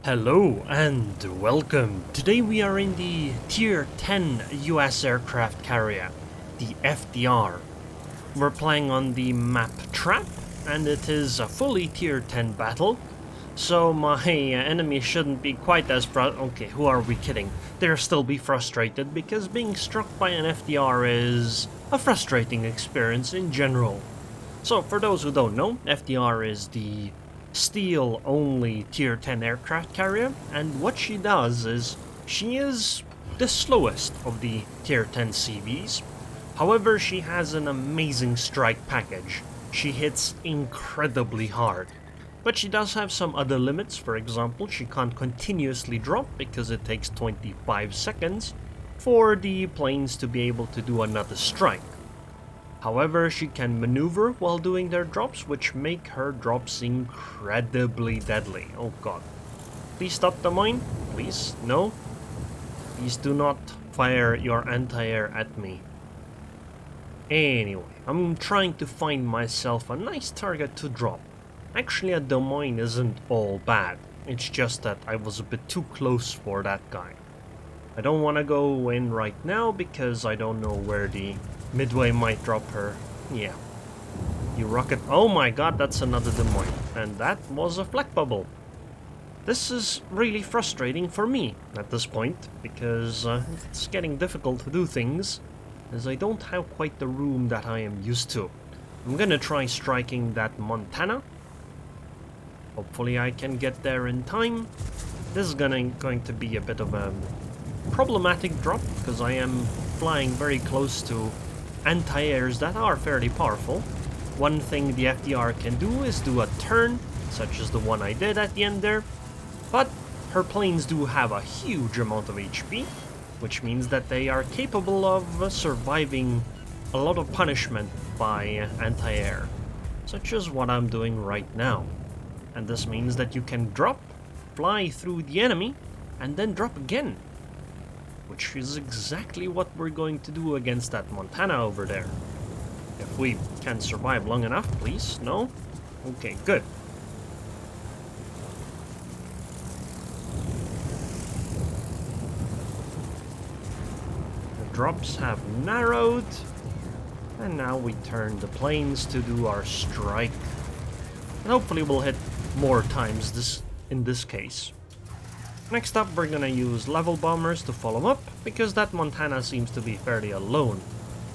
Hello and welcome. Today we are in the Tier 10 US aircraft carrier, the FDR. We're playing on the map Trap, and it is a fully Tier 10 battle, so my enemy shouldn't be quite as okay, who are we kidding? They'll still be frustrated because being struck by an FDR is a frustrating experience in general. So for those who don't know, FDR is the steel-only Tier 10 aircraft carrier, and what she does is she is the slowest of the Tier 10 CVs. However, she has an amazing strike package. She hits incredibly hard. But she does have some other limits. For example, she can't continuously drop because it takes 25 seconds for the planes to be able to do another strike. However, she can maneuver while doing their drops, which make her drops incredibly deadly. Oh god. Please stop the mine. Please, no. Please do not fire your anti-air at me. Anyway, I'm trying to find myself a nice target to drop. Actually, a domain isn't all bad. It's just that I was a bit too close for that guy. I don't want to go in right now because I don't know where the Midway might drop her. Yeah. You rocket. Oh my god, that's another Des Moines. And that was a flak bubble. This is really frustrating for me at this point, because it's getting difficult to do things, as I don't have quite the room that I am used to. I'm gonna try striking that Montana. Hopefully I can get there in time. This is going to be a bit of a problematic drop, because I am flying very close to anti-airs that are fairly powerful. One thing the FDR can do is do a turn, such as the one I did at the end there, but her planes do have a huge amount of HP, which means that they are capable of surviving a lot of punishment by anti-air, such as what I'm doing right now. And this means that you can drop, fly through the enemy, and then drop again, which is exactly what we're going to do against that Montana over there. If we can survive long enough, please. No? Okay, good. The drops have narrowed, and now we turn the planes to do our strike. And hopefully we'll hit more times in this case. Next up, we're gonna use level bombers to follow up, because that Montana seems to be fairly alone.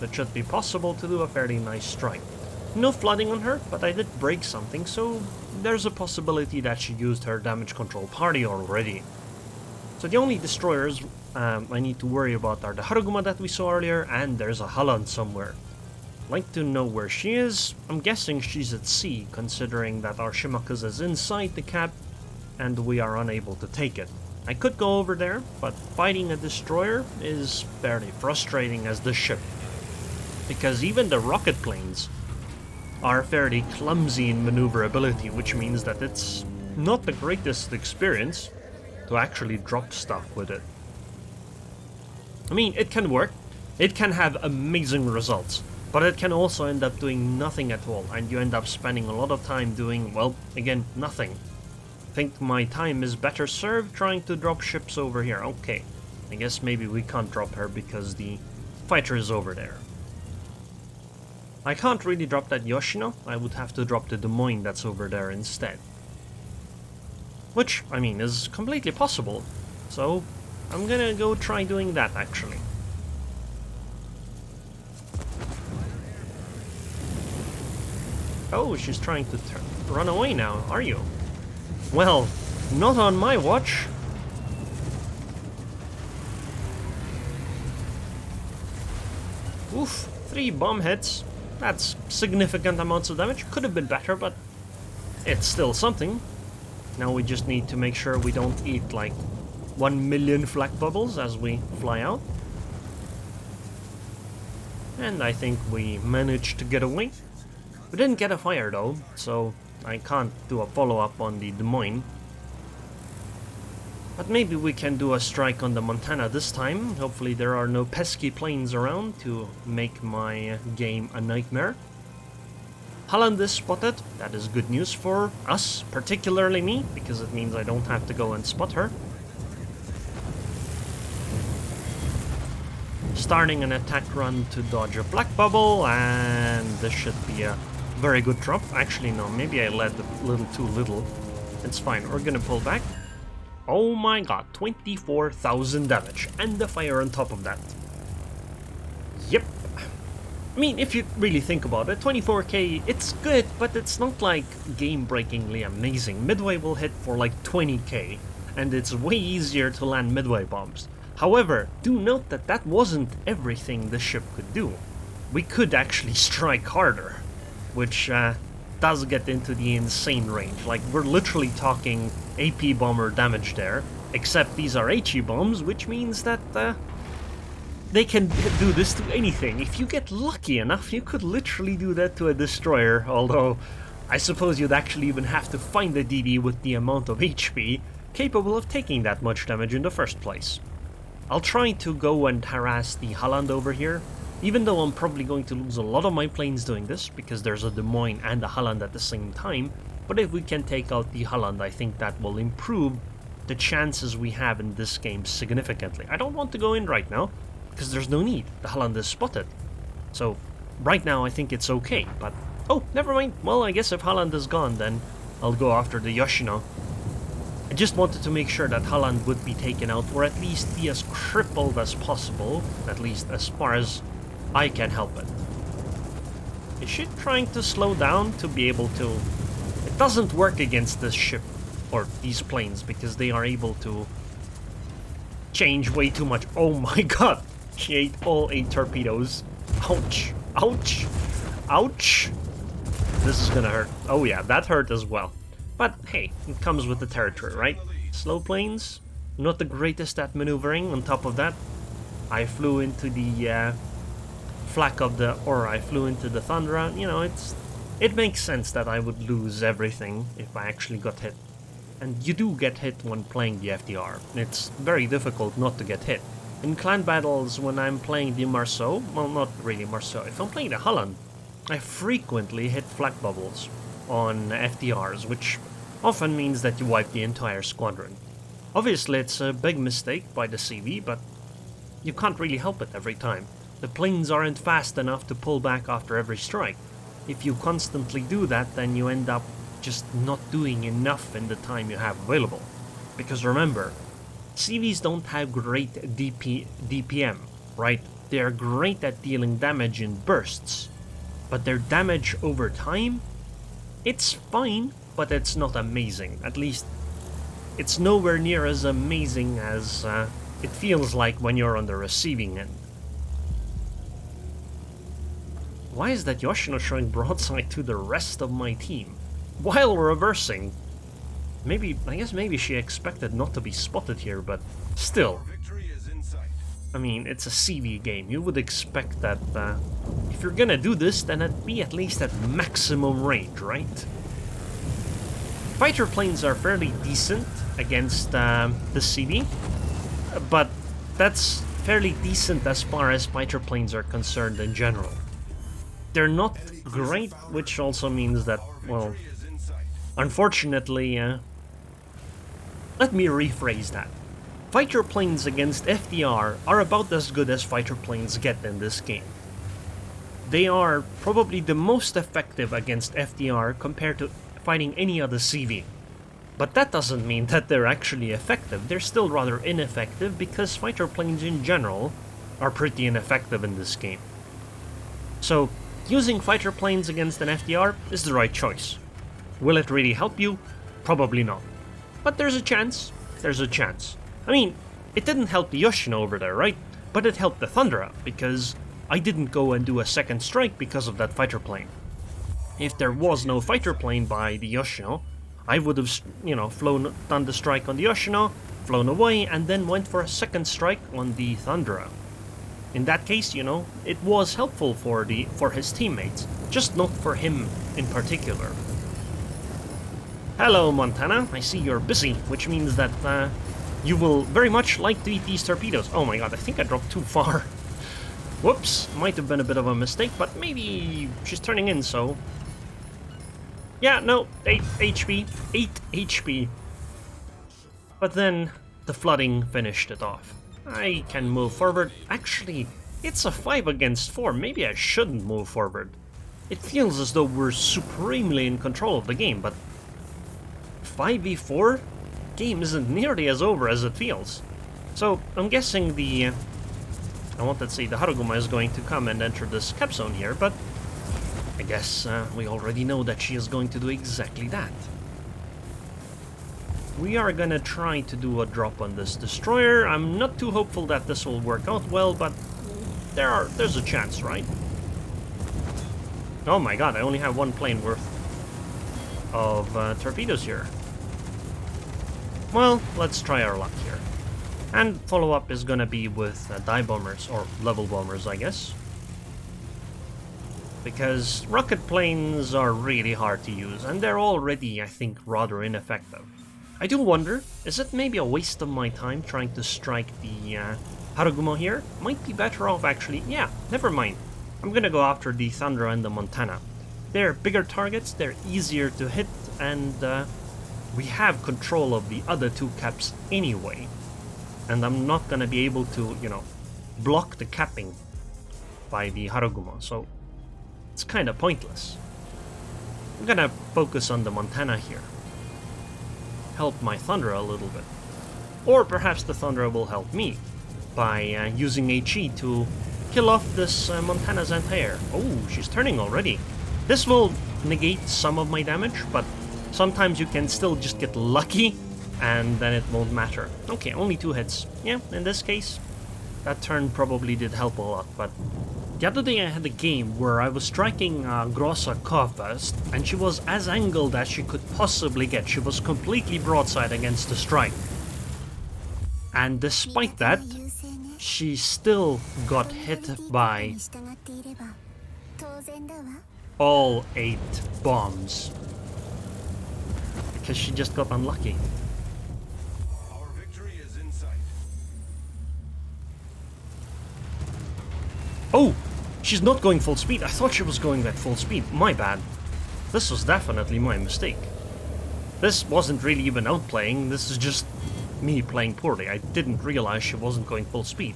It should be possible to do a fairly nice strike. No flooding on her, but I did break something, so there's a possibility that she used her damage control party already. So the only destroyers I need to worry about are the Haruguma that we saw earlier, and there's a Holland somewhere. I'd like to know where she is. I'm guessing she's at sea, considering that our Shimakuza is inside the cap, and we are unable to take it. I could go over there, but fighting a destroyer is fairly frustrating as the ship, because even the rocket planes are fairly clumsy in maneuverability, which means that it's not the greatest experience to actually drop stuff with it. I mean, it can work, it can have amazing results, but it can also end up doing nothing at all, and you end up spending a lot of time doing, well, again, nothing. I think my time is better served trying to drop ships over here. Okay, I guess maybe we can't drop her because the fighter is over there. I can't really drop that Yoshino. I would have to drop the Des Moines that's over there instead. Which, I mean, is completely possible. So, I'm gonna go try doing that actually. Oh, she's trying to run away now, are you? Well, not on my watch. Oof, 3 bomb hits. That's significant amounts of damage. Could have been better, but it's still something. Now we just need to make sure we don't eat like 1 million flak bubbles as we fly out. And I think we managed to get away. We didn't get a fire though, so I can't do a follow-up on the Des Moines. But maybe we can do a strike on the Montana this time. Hopefully there are no pesky planes around to make my game a nightmare. Holland is spotted. That is good news for us, particularly me, because it means I don't have to go and spot her. Starting an attack run to dodge a black bubble, and this should be a very good drop. Actually, no, maybe I led a little too little. It's fine, we're gonna pull back. Oh my god, 24,000 damage, and the fire on top of that. Yep. I mean, if you really think about it, 24k, it's good, but it's not like game-breakingly amazing. Midway will hit for like 20k, and it's way easier to land midway bombs. However, do note that that wasn't everything the ship could do. We could actually strike harder, which does get into the insane range. Like, we're literally talking AP bomber damage there, except these are HE bombs, which means that they can do this to anything. If you get lucky enough, you could literally do that to a destroyer, although I suppose you'd actually even have to find a DD with the amount of HP capable of taking that much damage in the first place. I'll try to go and harass the Holland over here, even though I'm probably going to lose a lot of my planes doing this, because there's a Des Moines and a Holland at the same time, but if we can take out the Holland, I think that will improve the chances we have in this game significantly. I don't want to go in right now, because there's no need. The Holland is spotted. So, right now I think it's okay, but... Oh, never mind. Well, I guess if Holland is gone, then I'll go after the Yoshino. I just wanted to make sure that Holland would be taken out, or at least be as crippled as possible, at least as far as I can help it. Is she trying to slow down to be able to... It doesn't work against this ship, or these planes, because they are able to change way too much. Oh my god! She ate all 8 torpedoes. Ouch! Ouch! Ouch! This is gonna hurt. Oh yeah, that hurt as well. But hey, it comes with the territory, right? Slow planes, not the greatest at maneuvering. On top of that, I flew into the flak of the... or I flew into the Thundra. You know, it makes sense that I would lose everything if I actually got hit. And you do get hit when playing the FDR. It's very difficult not to get hit. In clan battles, when I'm playing the Marceau, well, not really Marceau, if I'm playing the Holland, I frequently hit flak bubbles on FDRs, which often means that you wipe the entire squadron. Obviously, it's a big mistake by the CV, but you can't really help it every time. The planes aren't fast enough to pull back after every strike. If you constantly do that, then you end up just not doing enough in the time you have available. Because remember, CVs don't have great DPM, right? They are great at dealing damage in bursts, but their damage over time, it's fine, but it's not amazing. At least, it's nowhere near as amazing as it feels like when you're on the receiving end. Why is that Yoshino showing broadside to the rest of my team while reversing? I guess maybe she expected not to be spotted here, but still. I mean, it's a CV game. You would expect that if you're gonna do this, then it'd be at least at maximum range, right? Fighter planes are fairly decent against the CV, but that's fairly decent as far as fighter planes are concerned in general. They're not great, which also means that, well, unfortunately, let me rephrase that. Fighter planes against FDR are about as good as fighter planes get in this game. They are probably the most effective against FDR compared to fighting any other CV. But that doesn't mean that they're actually effective. They're still rather ineffective because fighter planes in general are pretty ineffective in this game. So, using fighter planes against an FDR is the right choice. Will it really help you? Probably not. But there's a chance. There's a chance. I mean, it didn't help the Yoshino over there, right? But it helped the Thundra, because I didn't go and do a second strike because of that fighter plane. If there was no fighter plane by the Yoshino, I would have, done the strike on the Yoshino, flown away, and then went for a second strike on the Thundra. In that case, it was helpful for his teammates, just not for him in particular. Hello, Montana. I see you're busy, which means that you will very much like to eat these torpedoes. Oh my god, I think I dropped too far. Whoops, might have been a bit of a mistake, but maybe she's turning in, so Yeah, no, 8 HP. 8 HP. But then the flooding finished it off. I can move forward. Actually, it's a 5 against 4. Maybe I shouldn't move forward. It feels as though we're supremely in control of the game, but 5v4? Game isn't nearly as over as it feels. So I'm guessing I wanted to say the Haruguma is going to come and enter this cap zone here, but I guess we already know that she is going to do exactly that. We are gonna try to do a drop on this destroyer. I'm not too hopeful that this will work out well, but there's a chance, right? Oh my god, I only have one plane worth of torpedoes here. Well, let's try our luck here. And follow-up is gonna be with dive bombers, or level bombers, I guess. Because rocket planes are really hard to use, and they're already, I think, rather ineffective. I do wonder, is it maybe a waste of my time trying to strike the Haruguma here? Might be better off, actually. Yeah, never mind. I'm gonna go after the Thunder and the Montana. They're bigger targets, they're easier to hit, and we have control of the other two caps anyway. And I'm not gonna be able to, you know, block the capping by the Haruguma, so it's kinda pointless. I'm gonna focus on the Montana here. Help my Thunder a little bit. Or perhaps the Thunder will help me by using HE to kill off this Montana's anti-air. Oh, she's turning already. This will negate some of my damage, but sometimes you can still just get lucky and then it won't matter. Okay, only 2 hits. Yeah, in this case, that turn probably did help a lot, but the other day I had a game where I was striking Grossa first, and she was as angled as she could possibly get. She was completely broadside against the strike. And despite that, she still got hit by all 8 bombs. Because she just got unlucky. Oh! She's not going full speed. I thought she was going at full speed. My bad. This was definitely my mistake. This wasn't really even outplaying. This is just me playing poorly. I didn't realize she wasn't going full speed.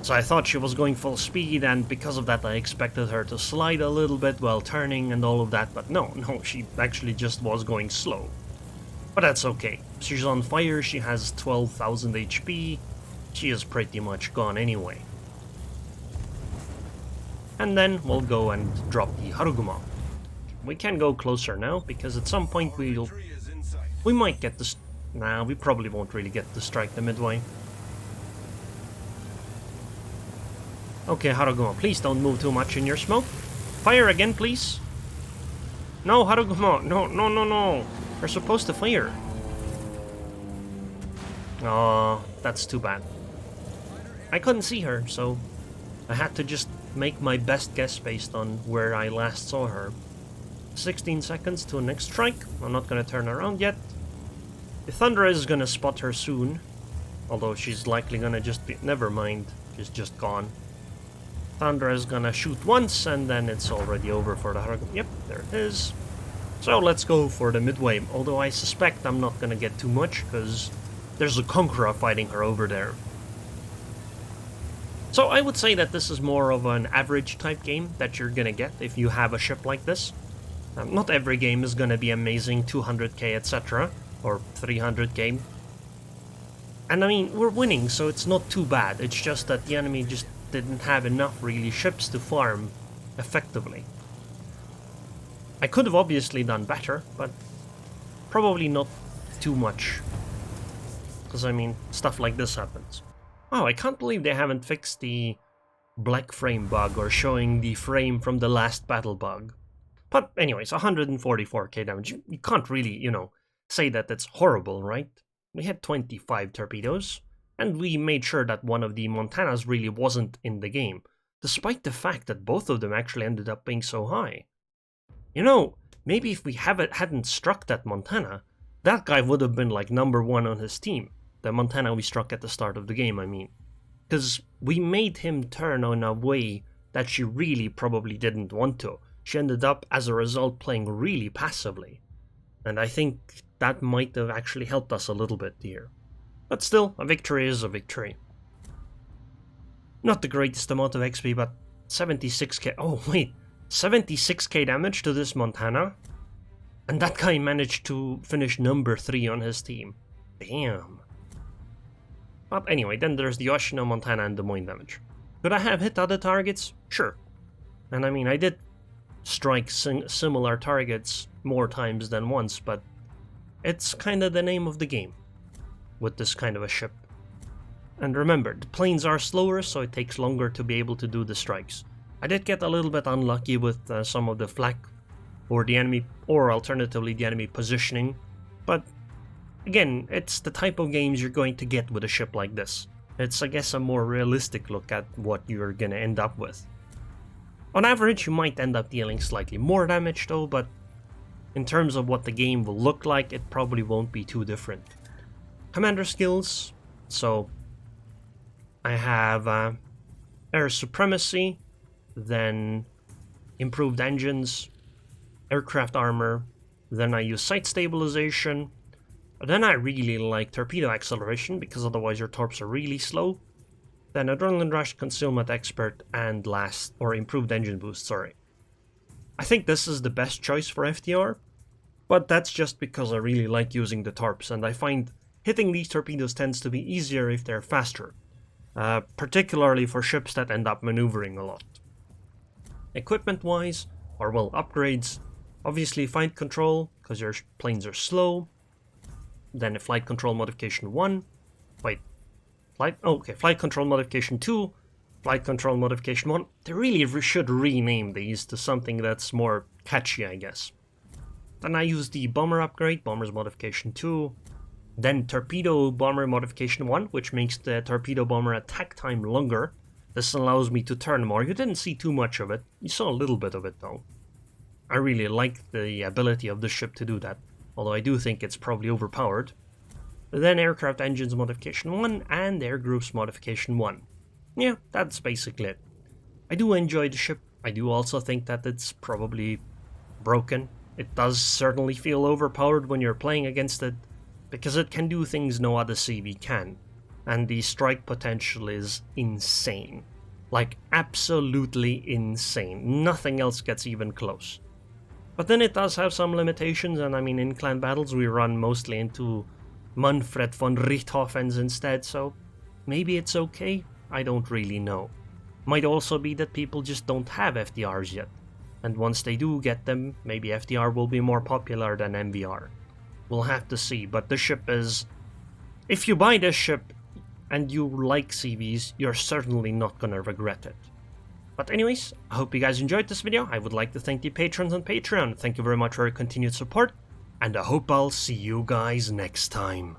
So I thought she was going full speed, and because of that I expected her to slide a little bit while turning and all of that, but no, she actually just was going slow. But that's okay. She's on fire, she has 12,000 HP. She is pretty much gone anyway. And then we'll go and drop the Haruguma. We can go closer now, because at some point we might get this. Nah, we probably won't really get to strike the midway. Okay, Haruguma, please don't move too much in your smoke. Fire again, please. No, Haruguma, no. We're supposed to fire. Oh, that's too bad. I couldn't see her, so I had to just make my best guess based on where I last saw her. 16 seconds to next strike. I'm not gonna turn around yet. The Thunder is gonna spot her soon. Although she's likely gonna just be... Never mind. She's just gone. Thunder is gonna shoot once and then it's already over for the Haruguma. Yep, there it is. So let's go for the midway. Although I suspect I'm not gonna get too much because there's a Conqueror fighting her over there. So I would say that this is more of an average type game that you're gonna get if you have a ship like this. Not every game is gonna be amazing, 200k etc. or 300k. And I mean, we're winning, so it's not too bad. It's just that the enemy just didn't have enough really ships to farm effectively. I could have obviously done better, but probably not too much. Because I mean, stuff like this happens. Wow, I can't believe they haven't fixed the black frame bug or showing the frame from the last battle bug. But anyways, 144k damage. You can't really, you know, say that that's horrible, right? We had 25 torpedoes, and we made sure that one of the Montanas really wasn't in the game, despite the fact that both of them actually ended up being so high. You know, maybe if we hadn't struck that Montana, that guy would have been like #1 on his team. The Montana we struck at the start of the game, I mean. Because we made him turn in a way that she really probably didn't want to. she ended up, as a result, playing really passively. And I think that might have actually helped us a little bit here. But still, a victory is a victory. Not the greatest amount of XP, but 76k. Oh, wait. 76k damage to this Montana? And that guy managed to finish number 3 on his team. Damn. But anyway, then there's the Yoshino, Montana, and Des Moines damage. Could I have hit other targets? Sure. And I mean, I did strike similar targets more times than once, but it's kind of the name of the game with this kind of a ship. And remember, the planes are slower, so it takes longer to be able to do the strikes. I did get a little bit unlucky with some of the flak or the enemy, or alternatively the enemy positioning, but again, it's the type of games you're going to get with a ship like this. It's, I guess, a more realistic look at what you're gonna end up with. On average, you might end up dealing slightly more damage though, but in terms of what the game will look like, it probably won't be too different. Commander skills, so I have air supremacy, then improved engines, aircraft armor, then I use sight stabilization, then I really like torpedo acceleration because otherwise your torps are really slow, then adrenaline rush, concealment expert, and last, or improved engine boost, sorry. I think this is the best choice for FTR, but that's just because I really like using the torps, and I find hitting these torpedoes tends to be easier if they're faster, particularly for ships that end up maneuvering a lot. Equipment-wise, or well, upgrades, obviously flight control, because your planes are slow, then a flight control modification 1, flight control modification 2, flight control modification 1, they really should rename these to something that's more catchy, I guess. Then I use the bomber upgrade, bomber's modification 2, then torpedo bomber modification 1, which makes the torpedo bomber attack time longer. This allows me to turn more. You didn't see too much of it, you saw a little bit of it though. I really like the ability of the ship to do that, although I do think it's probably overpowered. Then aircraft engines modification 1 and air groups modification 1. Yeah, that's basically it. I do enjoy the ship. I do also think that it's probably broken. It does certainly feel overpowered when you're playing against it, because it can do things no other CV can. And the strike potential is insane. Like, absolutely insane. Nothing else gets even close. But then it does have some limitations, and I mean, in clan battles we run mostly into Manfred von Richthofens instead, so maybe it's okay? I don't really know. Might also be that people just don't have FDRs yet, and once they do get them, maybe FDR will be more popular than MVR. We'll have to see, but the ship is... If you buy this ship and you like CVs, you're certainly not gonna regret it. But anyways, I hope you guys enjoyed this video. I would like to thank the patrons on Patreon. Thank you very much for your continued support, and I hope I'll see you guys next time.